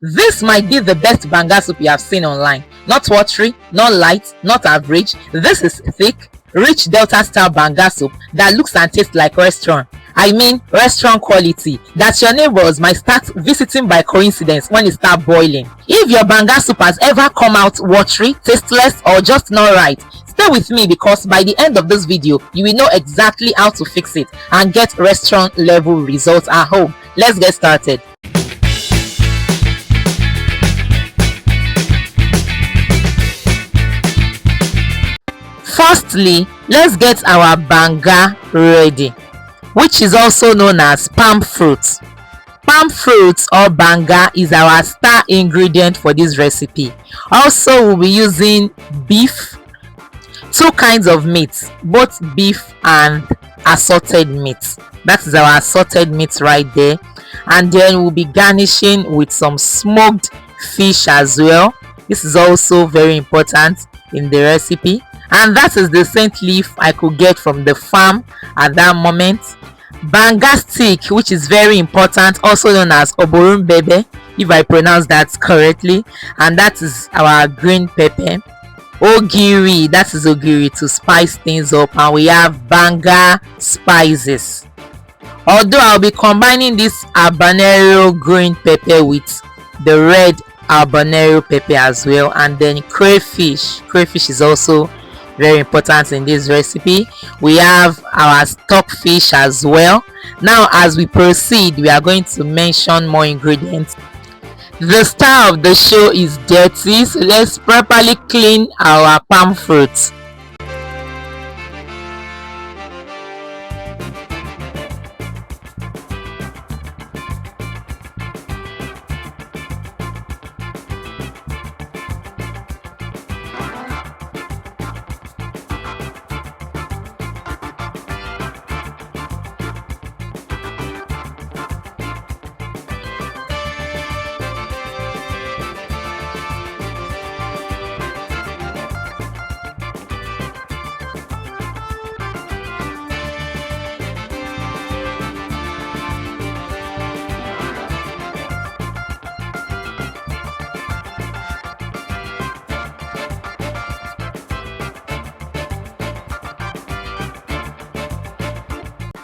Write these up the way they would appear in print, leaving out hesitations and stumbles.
This might be the best banga soup you have seen online. Not watery, not light, not average. This is thick, rich Delta style banga soup that looks and tastes like restaurant. I mean restaurant quality that your neighbors might start visiting by coincidence when it starts boiling. If your banga soup has ever come out watery, tasteless, or just not right, stay with me, because by the end of this video you will know exactly how to fix it and get restaurant level results at home. Let's get started. Firstly, let's get our banga ready, which is also known as palm fruit. Palm fruit or banga is our star ingredient for this recipe. Also, we'll be using beef, two kinds of meat, both beef and assorted meat. That is our assorted meat right there. And then we'll be garnishing with some smoked fish as well. This is also very important in the recipe. And that is the scent leaf I could get from the farm at that moment. Banga stick, which is very important, also known as oborumbebe, if I pronounce that correctly, and that is our green pepper. Ogiri, that is ogiri to spice things up, and we have banga spices. Although I'll be combining this habanero green pepper with the red habanero pepper as well, and then crayfish. Crayfish is also very important in this recipe. We have our stockfish as well. Now, as we proceed, we are going to mention more ingredients. The star of the show is dirty, so let's properly clean our palm fruits.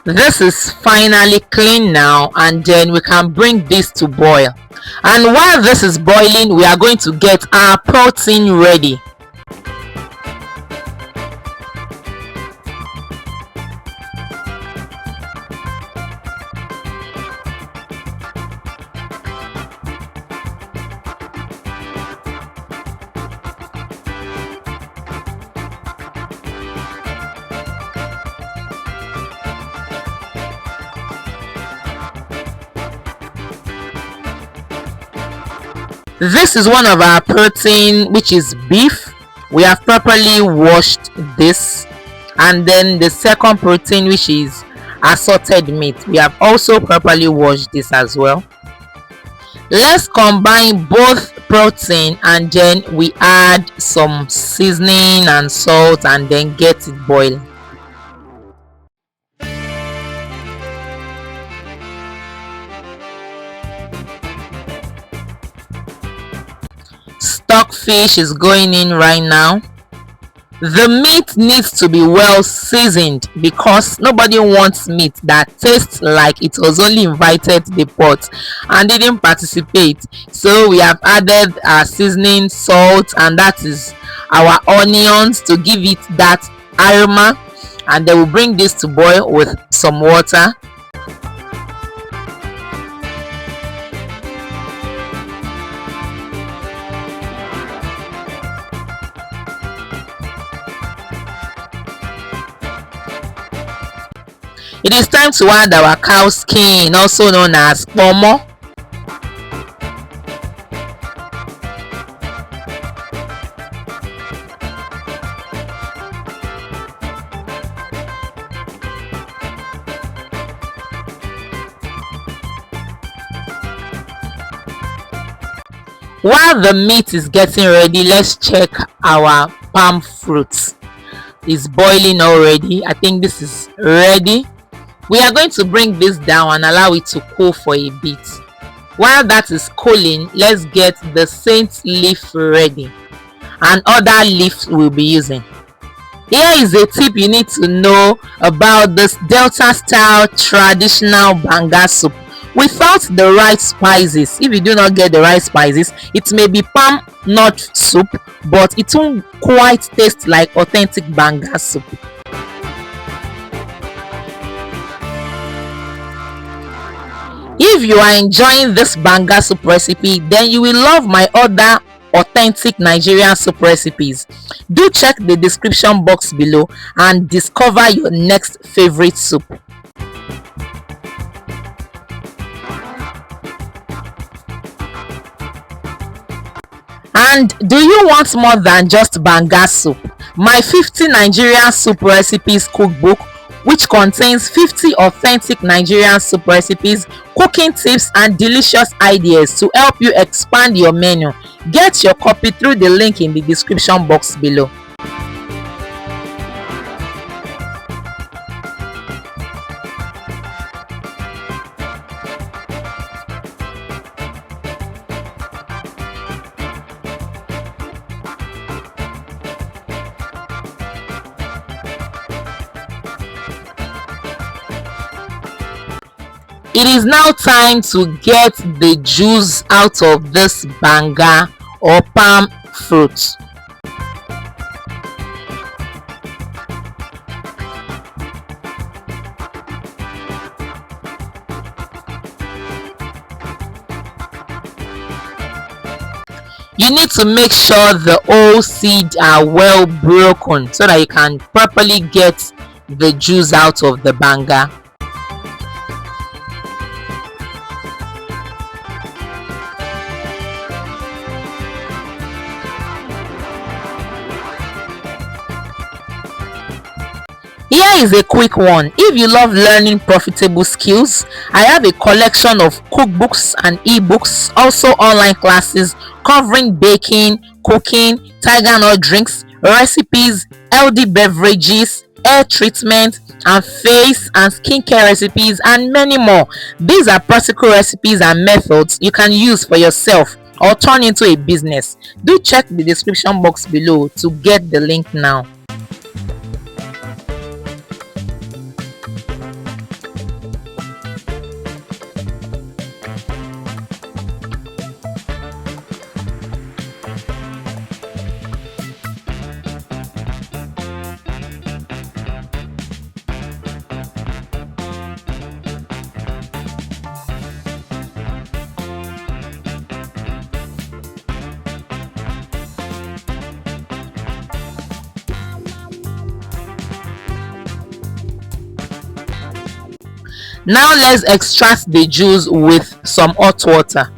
This is finally clean now, and then we can bring this to boil. And while this is boiling, we are going to get our protein ready. This is one of our protein, which is beef. We have properly washed this. And then the second protein, which is assorted meat, we have also properly washed this as well. Let's combine both protein and then we add some seasoning and salt and then get it boiling. Stockfish is going in right now. The meat needs to be well seasoned because nobody wants meat that tastes like it was only invited to the pot and didn't participate. So we have added our seasoning, salt, and that is our onions to give it that aroma, and then we'll bring this to boil with some water. It is time to add our cow skin, also known as pomo. While the meat is getting ready, let's check our palm fruits. It's boiling already. I think this is ready. We are going to bring this down and allow it to cool for a bit. While that is cooling, let's get the saint leaf ready and other leaves we'll be using. Here is a tip you need to know about this Delta style traditional banga soup. Without the right spices, if you do not get the right spices, it may be palm nut soup, but it won't quite taste like authentic banga soup. If you are enjoying this banga soup recipe, then you will love my other authentic Nigerian soup recipes. Do check the description box below and discover your next favorite soup. And do you want more than just banga soup? My 50 Nigerian soup recipes cookbook, which contains 50 authentic Nigerian soup recipes, cooking tips and delicious ideas to help you expand your menu. Get your copy through the link in the description box below. It is now time to get the juice out of this banga or palm fruit. You need to make sure the whole seeds are well broken so that you can properly get the juice out of the banga. Here is a quick one. If you love learning profitable skills, I have a collection of cookbooks and ebooks, also online classes covering baking, cooking, tiger nut drinks, recipes, healthy beverages, hair treatment, and face and skincare recipes, and many more. These are practical recipes and methods you can use for yourself or turn into a business. Do check the description box below to get the link now. Now let's extract the juice with some hot water.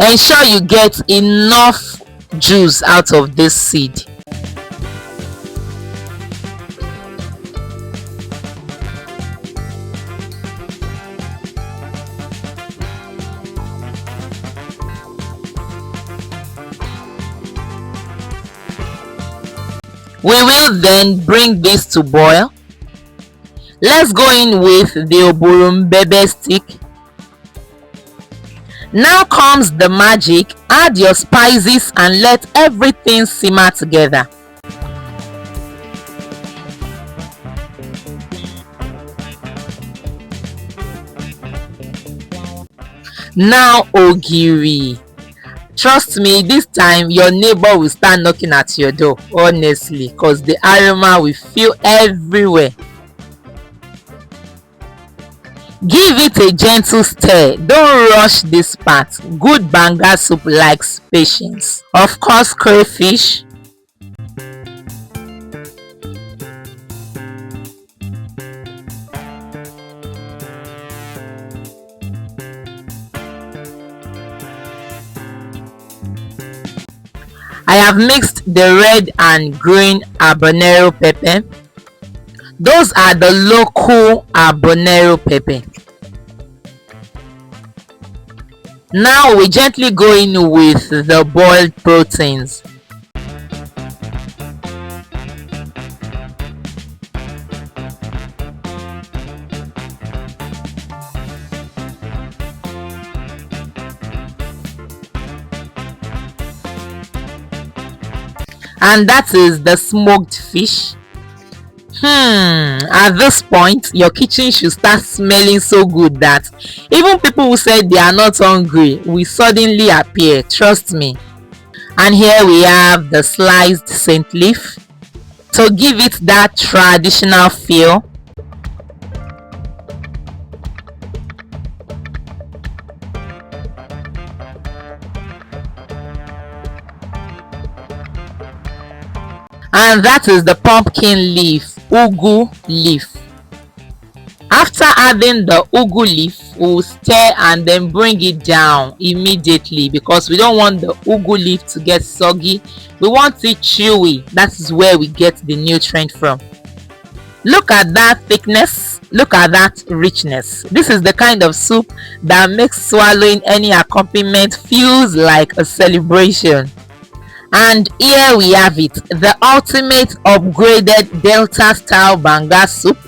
Ensure you get enough juice out of this seed. We will then bring this to boil. Let's go in with the oburumbebe stick. Now comes the magic. Add your spices and let everything simmer together. Now ogiri. Trust me, this time your neighbor will start knocking at your door, honestly, because the aroma will fill everywhere. Give it a gentle stir. Don't rush this part. Good banga soup likes patience. Of course, crayfish. have mixed the red and green habanero pepper. Those are the local habanero pepper. Now we gently go in with the boiled proteins. And that is the smoked fish. At this point your kitchen should start smelling so good that even people who said they are not hungry will suddenly appear, trust me. And here we have the sliced scent leaf to give it that traditional feel. And that is the pumpkin leaf, ugu leaf. After adding the ugu leaf, we'll stir and then bring it down immediately because we don't want the ugu leaf to get soggy. We want it chewy. That is where we get the nutrient from. Look at that thickness. Look at that richness. This is the kind of soup that makes swallowing any accompaniment feels like a celebration. And here we have it, the ultimate upgraded Delta style banga soup.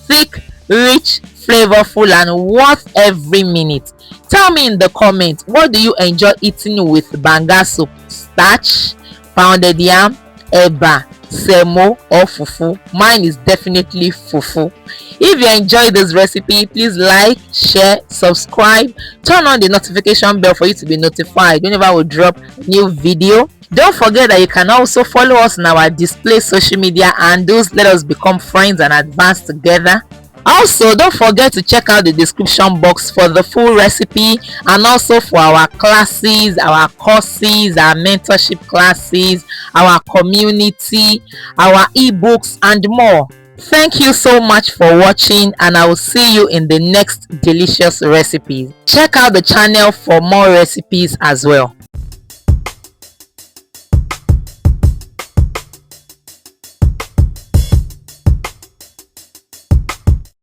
Thick, rich, flavorful, and worth every minute. Tell me in the comments, what do you enjoy eating with banga soup? Starch, pounded yam, eba, semo, or fufu? Mine is definitely fufu. If you enjoyed this recipe, please like, share, subscribe, turn on the notification bell for you to be notified whenever we drop a new video. Don't forget that you can also follow us on our display social media handles. Let us become friends and advance together. Also, don't forget to check out the description box for the full recipe and also for our classes, our courses, our mentorship classes, our community, our ebooks, and more. Thank you so much for watching, and I will see you in the next delicious recipes. Check out the channel for more recipes as well.